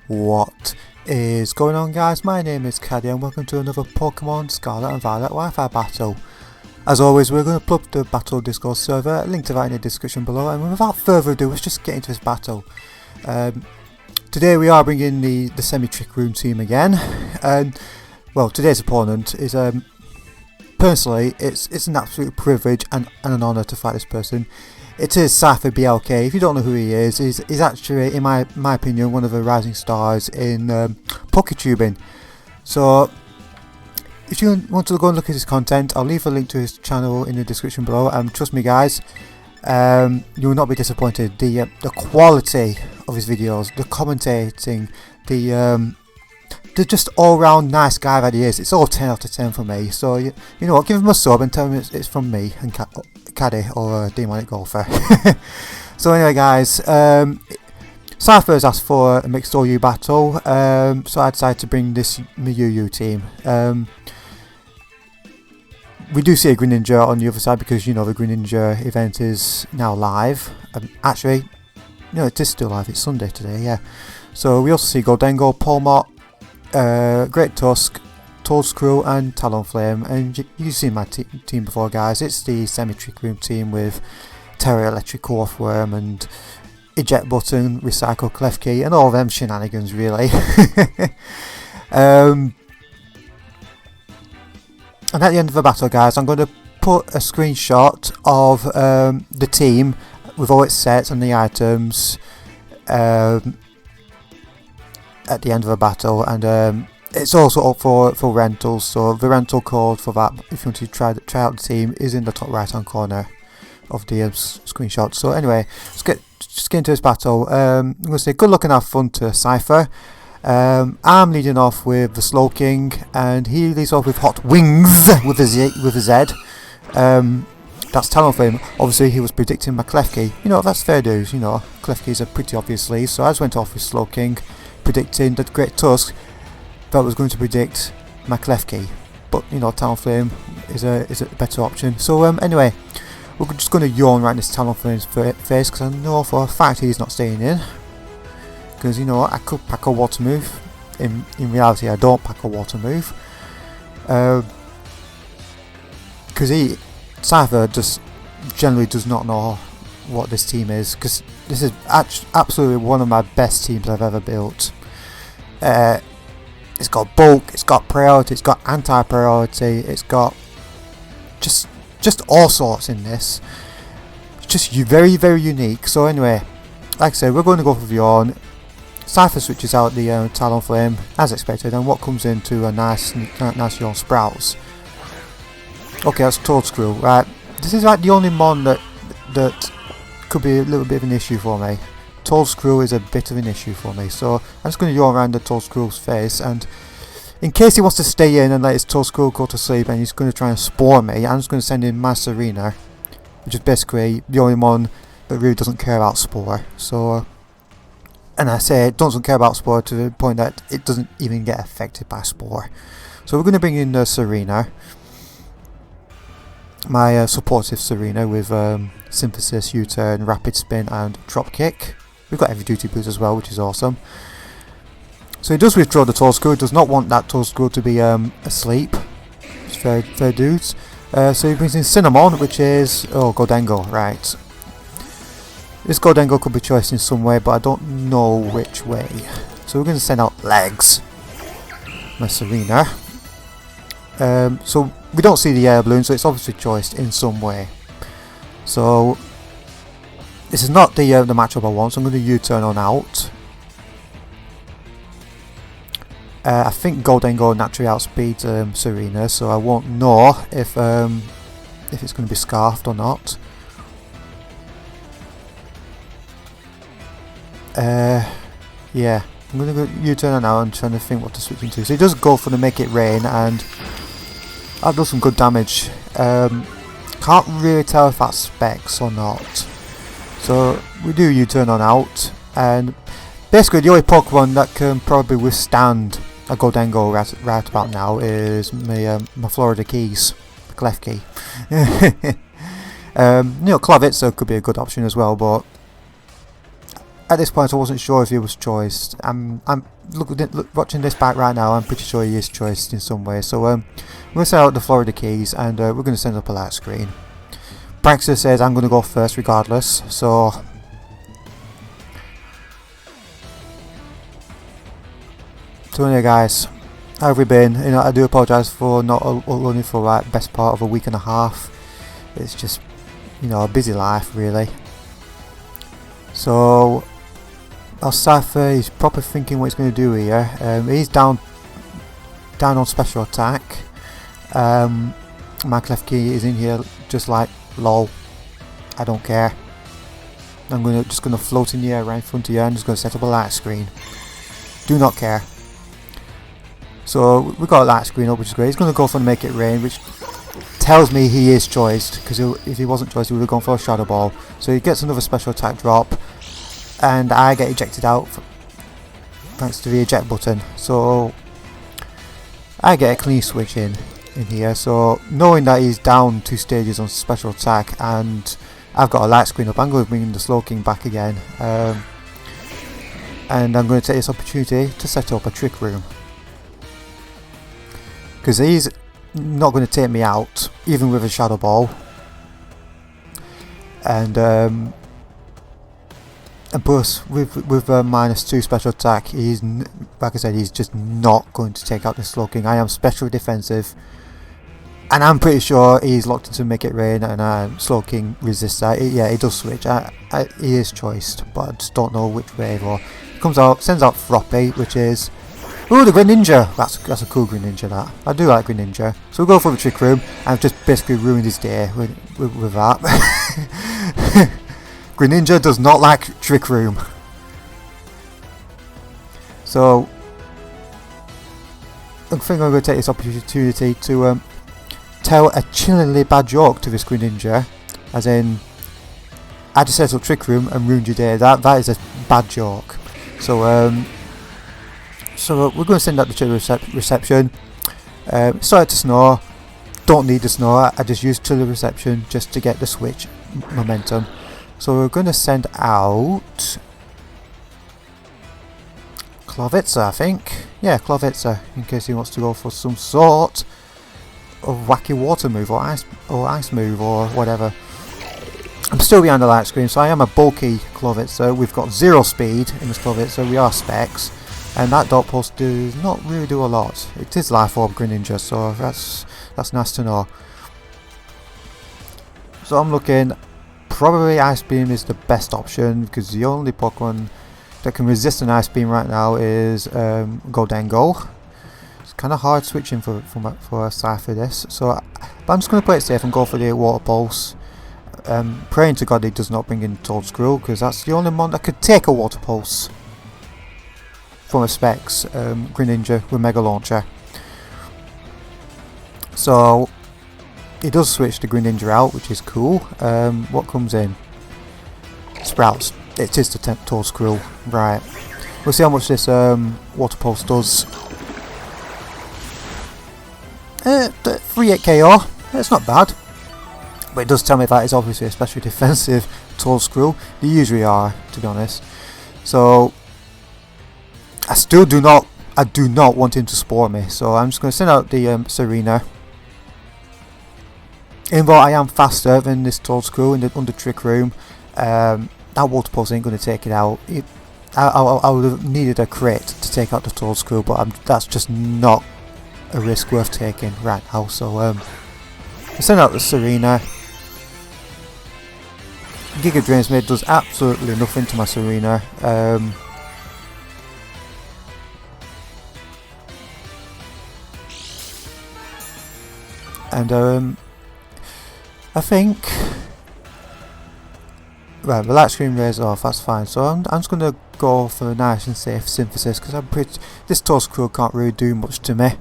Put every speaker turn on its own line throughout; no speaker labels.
What is going on, guys? My name is Caddy and welcome to another Pokemon Scarlet and Violet Wi-Fi battle. As always, we're going to plug the battle Discord server, link to that in the description below, and without further ado, let's just get into this battle. Today we are bringing the semi-trick room team again, and well, today's opponent is personally it's an absolute privilege and an honour to fight this person. It is CipherBLK. If you don't know who he is, he's actually, in my opinion, one of the rising stars in PokeTubing. So if you want to go and look at his content, I'll leave a link to his channel in the description below. Trust me, guys, you will not be disappointed. The quality of his videos, the commentating, the just all-round nice guy that he is. It's all 10 out of 10 for me. So you know what, give him a sub and tell him it's from me and Caddy or Demonic Golfer. So anyway, guys, Cypher has asked for a mixed OU battle, so I decided to bring this UU team. We do see a Greninja on the other side because, you know, the Greninja event is now live. Actually, no, it is still live. It's Sunday today, yeah. So we also see Goldengo, Polmot, Great Tusk, Toadscrew and Talonflame, and you've seen my team before, guys. It's the semi-trick room team with Terra Electric Orthworm and Eject Button, Recycle Klefki, and all them shenanigans, really. And at the end of the battle, guys, I'm going to put a screenshot of the team with all its sets and the items at the end of the battle, and it's also up for rentals, so the rental code for that, if you want to try out the team, is in the top right hand corner of the screenshot. So anyway, just get into this battle. I'm going to say good luck and have fun to Cypher. I'm leading off with the Slowking, and he leads off with Hot Wings with a Z. That's Talonflame. Obviously, he was predicting my Klefki. You know, that's fair dues. You know, Klefki's a pretty obvious lead, so I just went off with Slowking, predicting that Great Tusk that was going to predict my Klefki, but you know, Talonflame is a better option. So anyway, we're just going to yawn right in this Talonflame's face because I know for a fact he's not staying in. Because you know, I could pack a water move. In reality, I don't pack a water move. Because Cypher just generally does not know what this team is. Because this is absolutely one of my best teams I've ever built. It's got bulk, it's got priority, it's got anti-priority, it's got just all sorts in this. It's just very, very unique. So anyway, like I said, we're going to go for Bjorn. Cypher switches out the Talonflame as expected, and what comes into a nice Yawn Sprouts. Okay, that's Toadscrew. Right, this is like the only mon that could be a little bit of an issue for me. Toadscrew is a bit of an issue for me, so I'm just going to yawn around the Toadscrew's face, and in case he wants to stay in and let his Toadscrew go to sleep and he's going to try and spore me, I'm just going to send in my Serena, which is basically the only one that really doesn't care about Spore. So, and I say it doesn't care about Spore to the point that it doesn't even get affected by Spore. So we're going to bring in the Serena, my supportive Serena with Synthesis, U-Turn, Rapid Spin and Drop Kick. We've got Heavy Duty Boost as well, which is awesome. So he does withdraw the Toadscrew, does not want that Toadscrew to be asleep. It's fair dudes. So he brings in Cinnamon, which is Goldengo, right. This Goldengo could be choiced in some way, but I don't know which way. So we're going to send out Legs, my Serena. So we don't see the air balloon, so it's obviously choiced in some way. So this is not the matchup I want, so I'm going to U-turn on out. I think Goldengo naturally outspeeds Serena, so I won't know if it's going to be Scarfed or not. Yeah, I'm going to go U-turn on out and trying to think what to switch into. So he does go for the Make It Rain, and that does some good damage. Can't really tell if that's Specs or not. So we do U-turn on out, and basically the only Pokemon that can probably withstand a Goldengo right about now is my Florida Keys, the Klefki. You know, Clavitzer could be a good option as well, but at this point I wasn't sure if he was choiced. I'm watching this back right now. I'm pretty sure he is choiced in some way. So we're going to set out the Florida keys, and we're going to send up a light screen. Praxis says I'm going to go first regardless. So anyway, guys, how have we been? You know, I do apologise for not running for like best part of a week and a half. It's just, you know, a busy life really. So our Cypher is probably thinking what he's going to do here. He's down on special attack. My Klefki is in here just like lol. I don't care. I'm just gonna float in the air right in front of you. I'm just gonna set up a light screen. Do not care. So we've got a light screen up, which is great. He's gonna go for the make it rain, which tells me he is choiced, because if he wasn't choiced he would have gone for a shadow ball. So he gets another special attack drop, and I get ejected out thanks to the eject button. So I get a clean switch in here. So knowing that he's down 2 stages on special attack and I've got a light screen up, I'm going to bring the Slow King back again, and I'm going to take this opportunity to set up a trick room, because he's not going to take me out even with a shadow ball, and plus with -2 special attack, he's, like I said, he's just not going to take out the Slow King. I am special defensive, and I'm pretty sure he's locked into Make It Rain, and Slow King resists that. Yeah, he does switch. He is choiced, but I just don't know which way. Or he comes out, sends out Froppy, which is, ooh, the Greninja. That's a cool Greninja. That I do like Greninja. So we'll go for the trick room. I've just basically ruined his day with that. Greninja does not like trick room. So I think I'm going to take this opportunity to tell a chillingly bad joke to this Greninja, as in, I just set up trick room and ruined your day. That is a bad joke. So so we're going to send out the reception. It started to snow. Don't need the snow. I just used chiller reception just to get the switch momentum. So we're going to send out Clovitza, I think. Yeah, Clovitza, in case he wants to go for some sort of wacky water move or ice move or whatever. I'm still behind the light screen, so I am a bulky Clovitza. We've got 0 speed in this Clovitza. We are specs, and that dot pulse does not really do a lot. It is Life Orb Greninja, so that's nice to know. So I'm looking, probably Ice Beam is the best option, because the only Pokemon that can resist an Ice Beam right now is Goldengo. It's kind of hard switching for a Cypher this, so but I'm just going to play it safe and go for the Water Pulse. Praying to God he does not bring in Toadscruel, because that's the only one that could take a Water Pulse from a Specs Greninja with Mega Launcher. So he does switch the Greninja out, which is cool. What comes in? Sprouts. It is the Toadscruel. Right. We'll see how much this Water Pulse does. 3-8 KO. It's not bad. But it does tell me that it's obviously a specially defensive Toadscruel. They usually are, to be honest. So I do not want him to spore me. So I'm just going to send out the Serena. Even though I am faster than this Toadscruel in the under Trick Room, that Water Pulse ain't going to take it out. I would have needed a crit to take out the Toadscruel, but that's just not a risk worth taking right now. So I send out the Serena. Giga Drain's Mid does absolutely nothing to my Serena. And I think, right, the light screen rays off, that's fine. So I'm just going to go for a nice and safe Synthesis, because this Toadscruel can't really do much to me.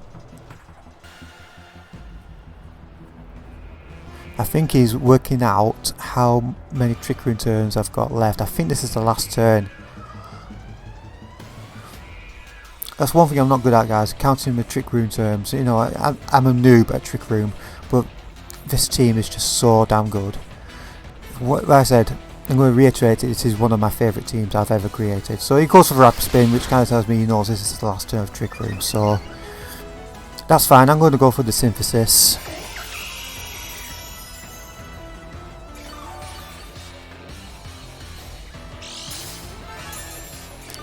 I think he's working out how many Trick Room turns I've got left. I think this is the last turn. That's one thing I'm not good at, guys, counting the Trick Room terms. You know, I'm a noob at Trick Room, but this team is just so damn good. Like I said, I'm going to reiterate, it is one of my favourite teams I've ever created. So he goes for the rapid spin, which kind of tells me he knows this is the last turn of Trick Room. So that's fine. I'm going to go for the synthesis.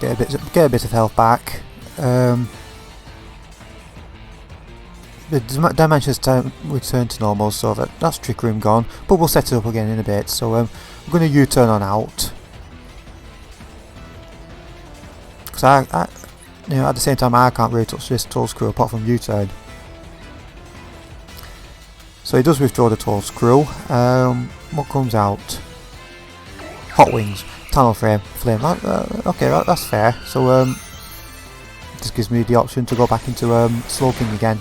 Get a bit of health back. The dimensions return to normal, so that's Trick Room gone. But we'll set it up again in a bit. So we're going to U-turn on out. Because I you know, at the same time, I can't really touch this toll screw apart from U-turn. So he does withdraw the toll screw. What comes out? Hot Wings. Tunnel flame. Okay, that's fair. So this gives me the option to go back into Slowking again.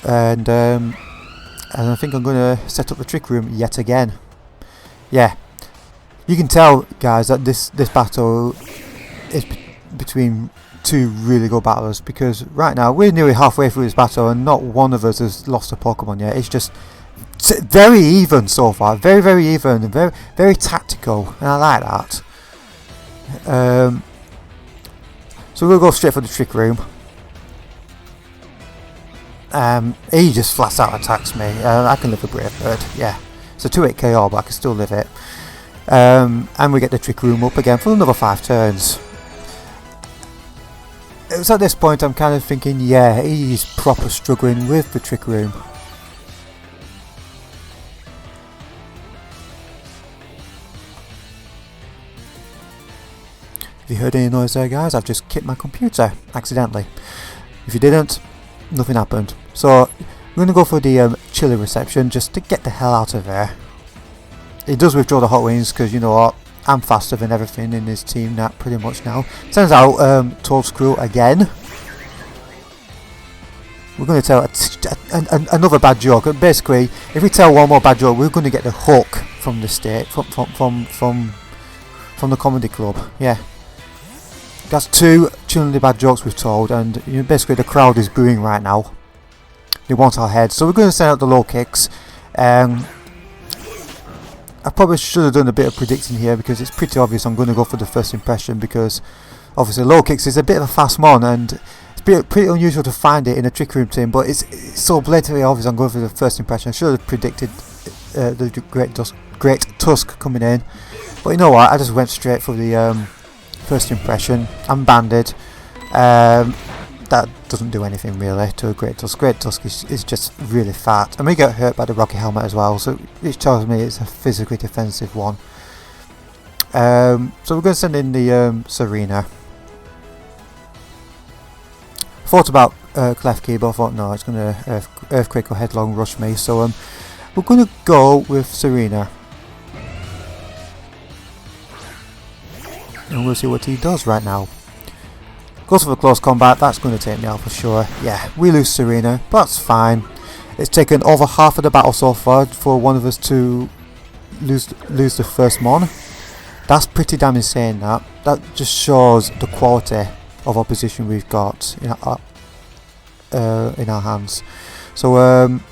And I think I'm going to set up the Trick Room yet again. Yeah, you can tell, guys, that this battle is between two really good battlers, because right now we're nearly halfway through this battle and not one of us has lost a Pokemon yet. It's just very even so far, very even, and very tactical, and I like that. So we'll go straight for the Trick Room. He just flat out attacks me. I can live a Brave Bird, yeah. It's a 2-8 KO, but I can still live it. And we get the Trick Room up again for another 5 turns. It was at this point I'm kind of thinking, yeah, he's proper struggling with the Trick Room. If you heard any noise there, guys, I've just kicked my computer accidentally. If you didn't, nothing happened. So I'm going to go for the chilly reception just to get the hell out of there. He does withdraw the Hot Wings because, you know what, I'm faster than everything in his team pretty much now. Turns out Toll Screw again. We're going to tell another bad joke. Basically, if we tell one more bad joke, we're going to get the hook from the state, from the comedy club. Yeah. That's 2 chillingly bad jokes we've told, and you know, basically the crowd is booing right now. They want our heads, so we're going to send out the low kicks. I probably should have done a bit of predicting here, because it's pretty obvious I'm going to go for the first impression, because obviously low kicks is a bit of a fast mon, and it's pretty unusual to find it in a Trick Room team, but it's so blatantly obvious I'm going for the first impression. I should have predicted the Great Tusk coming in, but you know what, I just went straight for the first impression. I'm banded. That doesn't do anything really to a Great Tusk. Great Tusk is just really fat, and we get hurt by the Rocky Helmet as well, so it tells me it's a physically defensive one. So we're going to send in the Serena. Thought about Klefki, but I thought no, it's going to Earthquake or Headlong Rush me, so we're going to go with Serena. And we'll see what he does right now. Goes for the close combat, that's going to take me out for sure. Yeah, we lose Serena, but that's fine. It's taken over half of the battle so far for one of us to lose the first mon. That's pretty damn insane, that. That just shows the quality of opposition we've got in our hands. So I'm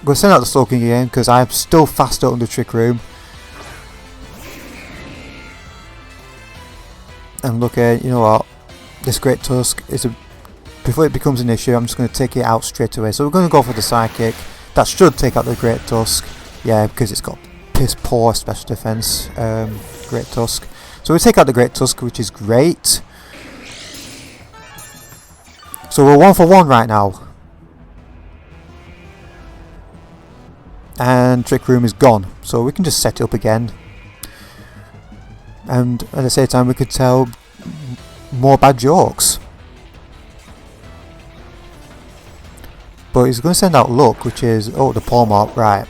going to send out the Slowking again, because I'm still faster under Trick Room. And look at, you know what, this Great Tusk is before it becomes an issue, I'm just going to take it out straight away. So we're going to go for the Psychic. That should take out the Great Tusk. Yeah, because it's got piss poor special defense, Great Tusk. So we take out the Great Tusk, which is great. So we're 1 for 1 right now. And Trick Room is gone. So we can just set it up again. And at the same time we could tell more bad jokes. But he's going to send out Luck, which is, oh, the Palm Up, right.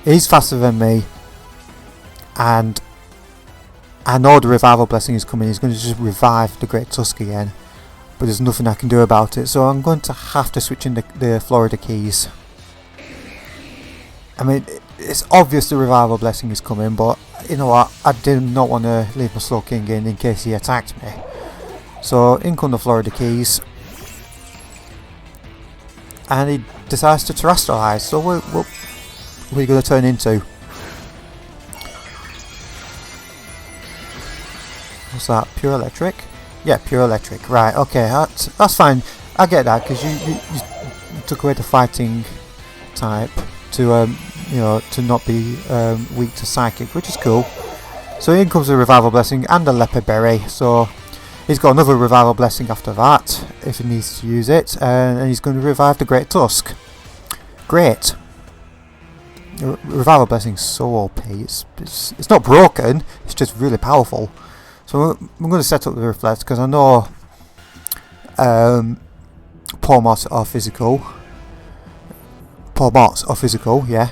He's faster than me. And I know the Revival Blessing is coming. He's going to just revive the Great Tusk again. But there's nothing I can do about it. So I'm going to have to switch in the Florida Keys. I mean, it's obvious the Revival Blessing is coming, but you know what, I did not want to leave my Slowking in case he attacked me. So in come the Florida Keys. and he decides to terrestrialize. So what are you going to turn into? What's that? Pure electric? Yeah, pure electric. Right, okay, that's fine. I get that, because you took away the fighting type to you know, to not be weak to psychic, which is cool. So in comes the revival blessing and the leopard berry. So he's got another revival blessing after that if he needs to use it, and he's going to revive the great tusk. Great. Revival blessing is so OP. It's not broken. It's just really powerful. So I'm going to set up the reflect, because I know Pormots are physical. Pormots are physical, yeah.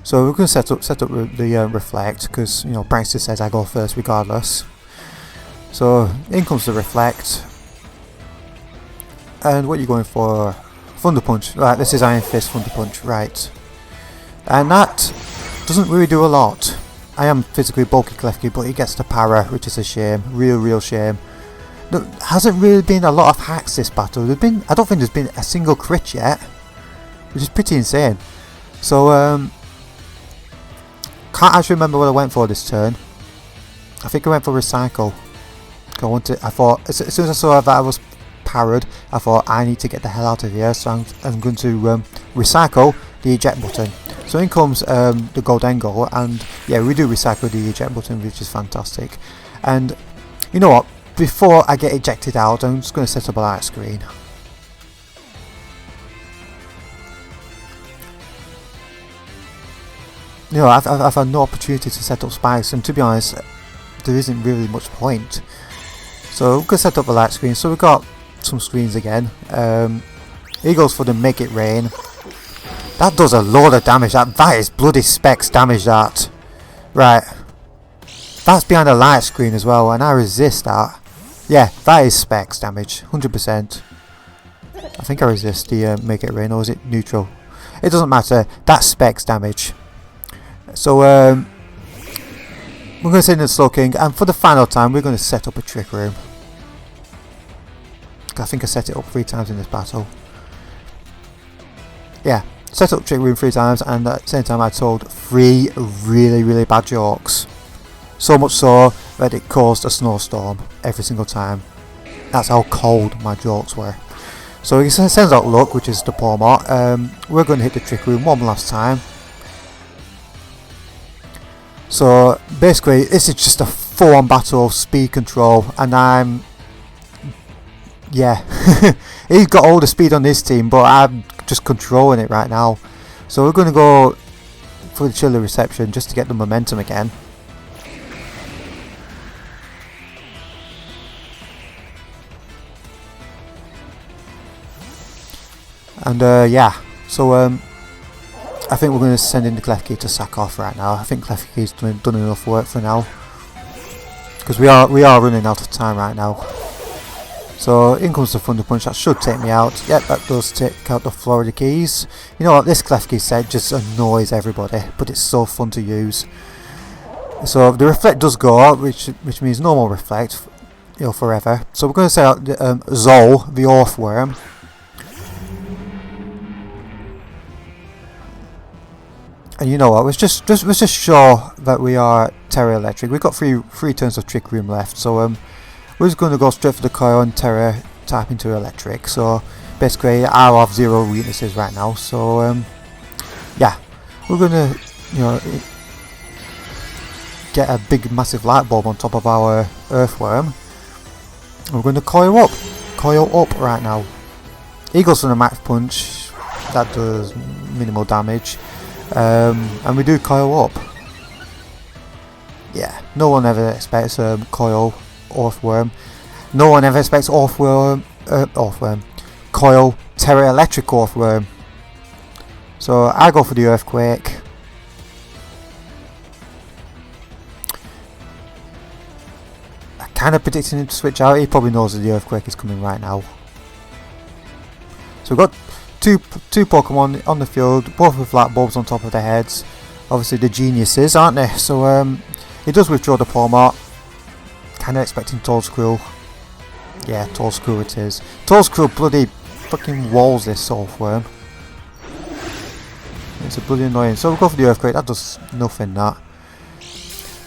So we're going to set up the reflect, because you know Prankster says I go first regardless. So in comes the reflect, and what are you going for? Thunder punch. Right, this is Iron Fist Thunder punch. Right, and that doesn't really do a lot. I am physically bulky Klefki, but he gets the para, which is a shame. Real shame. There hasn't really been a lot of hacks this battle. I don't think there's been a single crit yet, which is pretty insane. So can't actually remember what I went for this turn. I think I went for recycle. I thought as soon as I saw that I was parried, I thought I need to get the hell out of here. So I'm going to recycle the eject button. So in comes the Goldengo, and yeah, we do recycle the eject button, which is fantastic. And you know what? Before I get ejected out, I'm just going to set up a light screen. You know, I've had no opportunity to set up spikes, and to be honest, there isn't really much point. So we're going to set up a light screen. So we've got some screens again. He goes for the Make It Rain. That does a load of damage. That is bloody specs damage, that. Right. That's behind a light screen as well, and I resist that. Yeah, that is specs damage. 100%. I think I resist the Make It Rain, or is it neutral? It doesn't matter. That's specs damage. So we're going to send in the Slow King, and for the final time we're going to set up a Trick Room. I think I set it up 3 times in this battle. Yeah, set up Trick Room 3 times, and at the same time I told 3 really bad jokes. So much so that it caused a snowstorm every single time. That's how cold my jokes were. So he sends out Luck, which is the Pormot. We're going to hit the Trick Room one last time. So basically this is just a full-on battle of speed control, and yeah, he's got all the speed on his team, but I'm just controlling it right now. So we're going to go for the Chilly Reception just to get the momentum again. And yeah, so I think we're going to send in the Klefki to sack off right now. I think Klefki's done enough work for now, because we are running out of time right now. So in comes the Thunder Punch. That should take me out. Yep, that does take out the Florida Keys. You know what, this Klefki set just annoys everybody, but it's so fun to use. So the Reflect does go, which means no more Reflect, you know, forever. So we're going to set out the, Zol, the Earthworm. And you know what? Let's just show that we are Terra Electric. We've got three turns of Trick Room left, so we're just going to go straight for the coil and Terra type into Electric. So basically, I have 0 weaknesses right now. So yeah, we're going to, you know, get a big massive light bulb on top of our Earthworm. We're going to coil up right now. He goes for the Max Punch. That does minimal damage. And we do coil up. Yeah, no one ever expects coil, Earthworm. No one ever expects Earthworm, coil, Terra Electric Earthworm. So I go for the Earthquake. I kind of predicting him to switch out. He probably knows that the Earthquake is coming right now. So we've got two Pokemon on the field, both with light bulbs on top of their heads. Obviously the geniuses, aren't they? So he does withdraw the Pawmot. Kind of expecting Toadscruel. Yeah, Toadscruel it is. Toadscruel bloody fucking walls this Earthworm. It's a bloody annoying. So we'll go for the earthquake. That does nothing, that.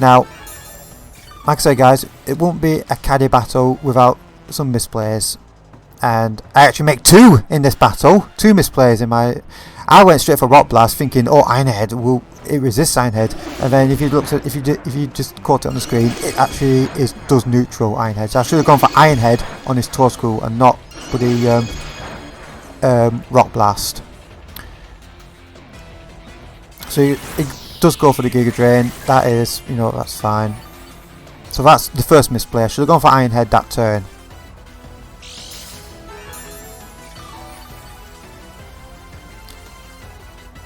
Now, like I say, guys, it won't be a caddy battle without some misplays. And I actually make 2 in this battle. 2 misplays in my... I went straight for Rock Blast thinking, oh, Iron Head, will it resists Iron Head? And then if you looked at, if you just caught it on the screen, it actually does neutral Iron Head. So I should have gone for Iron Head on his Toadstool and not for the Rock Blast. So it does go for the Giga Drain. That is, you know, that's fine. So that's the first misplay. I should have gone for Iron Head that turn.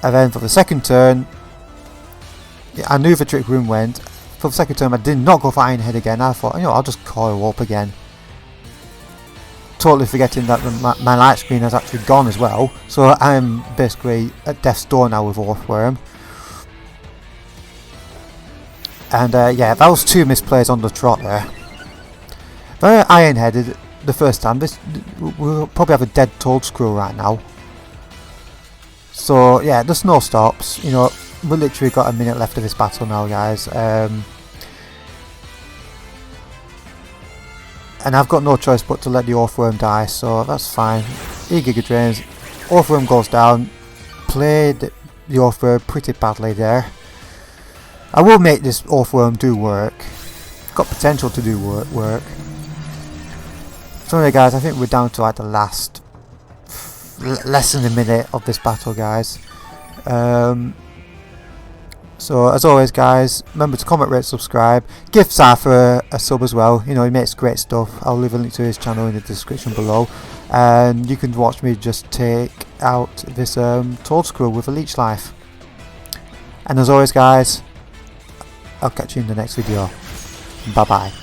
And then for the second turn, yeah, I knew the Trick Room went. For the second turn I did not go for Iron Head again. I thought, you know, I'll just coil up again. Totally forgetting that my light screen has actually gone as well. So I'm basically at death's door now with Earthworm. And yeah, that was 2 misplays on the trot there. Very Iron Headed the first time. We'll probably have a dead Toadstool right now. So yeah, there's no stops. You know, we've literally got a minute left of this battle now, guys. And I've got no choice but to let the Earthworm die, so that's fine. He Giga Drains. Earthworm goes down. Played the Earthworm pretty badly there. I will make this Earthworm do work. Got potential to do work. So anyway, guys, I think we're down to like the last less than a minute of this battle, guys. So as always, guys, remember to comment, rate, subscribe, give Cypher a sub as well. You know, he makes great stuff. I'll leave a link to his channel in the description below, and you can watch me just take out this Toadstool with a leech life. And as always, guys, I'll catch you in the next video. Bye bye.